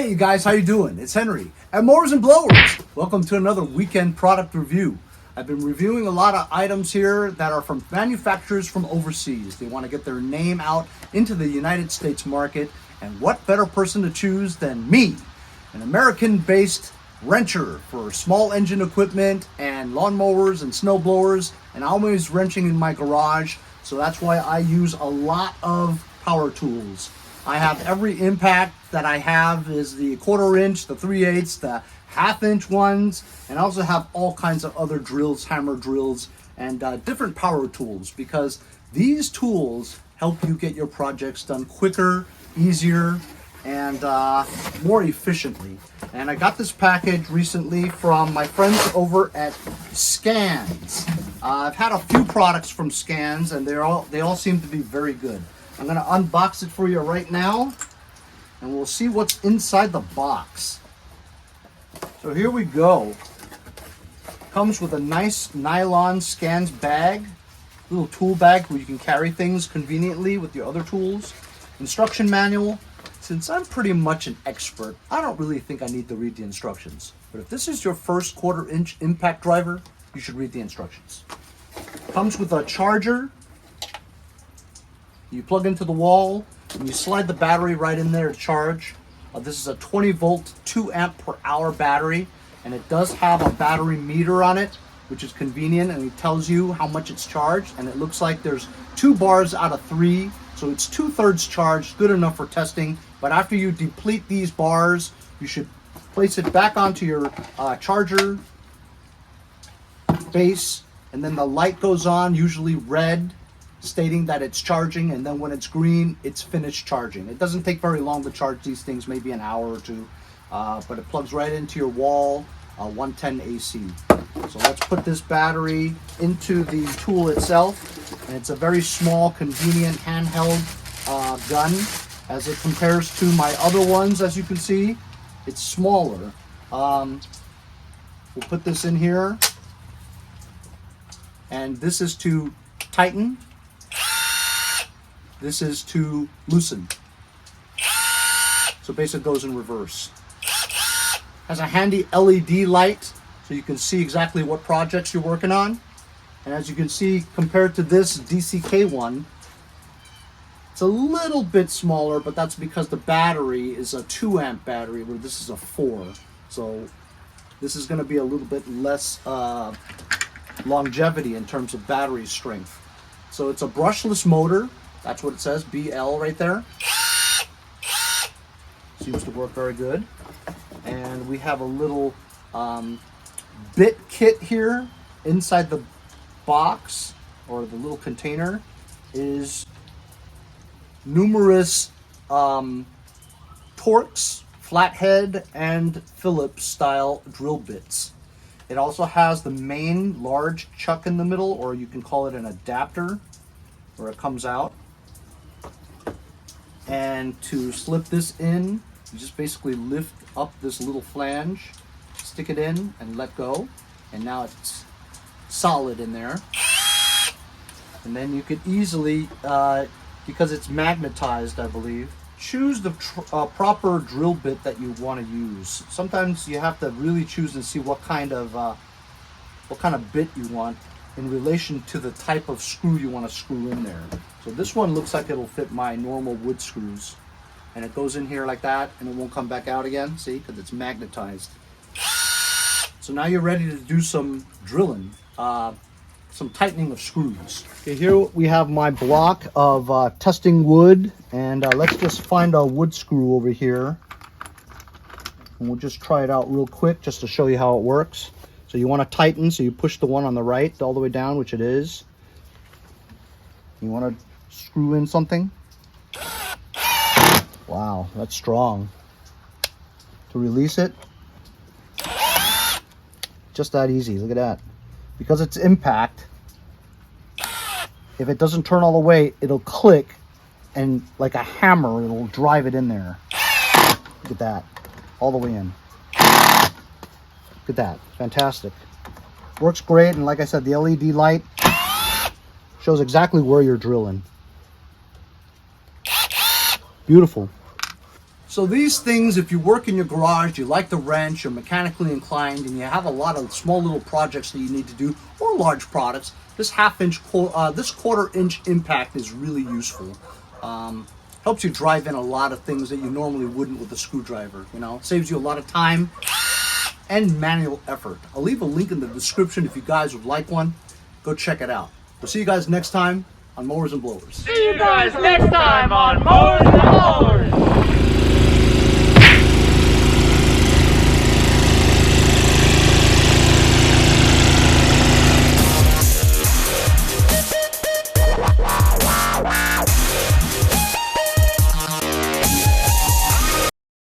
Hey you guys, how you doing? It's Henry at Mowers and Blowers. Welcome to another weekend product review. I've been reviewing a lot of items here that are from manufacturers from overseas. They want to get their name out into the United States market, and what better person to choose than me, an American-based wrencher for small engine equipment and lawnmowers and snow blowers, and I'm always wrenching in my garage, so that's why I use a lot of power tools. I have every impact that I have is the 1/4 inch, the 3/8, the 1/2 inch ones, and I also have all kinds of other drills, hammer drills, and different power tools, because these tools help you get your projects done quicker, easier, and more efficiently. And I got this package recently from my friends over at Scans. I've had a few products from Scans, and they all seem to be very good. I'm going to unbox it for you right now, and we'll see what's inside the box. So here we go. Comes with a nice nylon Scans bag, little tool bag where you can carry things conveniently with your other tools. Instruction manual. Since I'm pretty much an expert, I don't really think I need to read the instructions. But if this is your first 1/4 inch impact driver, you should read the instructions. Comes with a charger. You plug into the wall and you slide the battery right in there to charge. This is a 20 volt, 2 amp per hour battery, and it does have a battery meter on it, which is convenient, and it tells you how much it's charged, and it looks like there's 2 bars out of 3, so it's 2/3 charged, good enough for testing. But after you deplete these bars, you should place it back onto your charger base, and then the light goes on, usually red, stating that it's charging, and then when it's green, it's finished charging. It doesn't take very long to charge these things, maybe an hour or two, but it plugs right into your wall, 110 AC. So let's put this battery into the tool itself, and it's a very small, convenient handheld gun as it compares to my other ones. As you can see, it's smaller. We'll put this in here, and this is to tighten. This is to loosen. So basically it goes in reverse. Has a handy LED light so you can see exactly what projects you're working on. And as you can see, compared to this DCK one, it's a little bit smaller, but that's because the battery is a 2 amp battery where this is a 4. So this is going to be a little bit less longevity in terms of battery strength. So it's a brushless motor. That's what it says, BL right there. Seems to work very good. And we have a little bit kit here. Inside the box, or the little container, is numerous Torx, flathead, and Phillips style drill bits. It also has the main large chuck in the middle, or you can call it an adapter, where it comes out. And to slip this in, you just basically lift up this little flange, stick it in, and let go. And now it's solid in there. And then you could easily, because it's magnetized, I believe, choose the proper drill bit that you want to use. Sometimes you have to really choose and see what kind of bit you want in relation to the type of screw you want to screw in there. So this one looks like it'll fit my normal wood screws, and it goes in here like that, and it won't come back out again, see, because it's magnetized. So now you're ready to do some drilling, some tightening of screws. Okay, here we have my block of testing wood, and let's just find a wood screw over here, and we'll just try it out real quick just to show you how it works. So you want to tighten, so you push the one on the right all the way down, which it is. You want to screw in something. Wow, that's strong. To release it, just that easy. Look at that. Because it's impact, if it doesn't turn all the way, it'll click, and like a hammer, it'll drive it in there. Look at that, all the way in. Look at that, fantastic. Works great, and like I said, the LED light shows exactly where you're drilling. Beautiful. So these things, if you work in your garage, you like the wrench, you're mechanically inclined, and you have a lot of small little projects that you need to do, or large products, this this quarter-inch impact is really useful. Helps you drive in a lot of things that you normally wouldn't with a screwdriver. You know, saves you a lot of time and manual effort. I'll leave a link in the description if you guys would like one. Go check it out. We'll see you guguys next time on Mowers and Blowers. See you guys next time on Mowers and Blowers.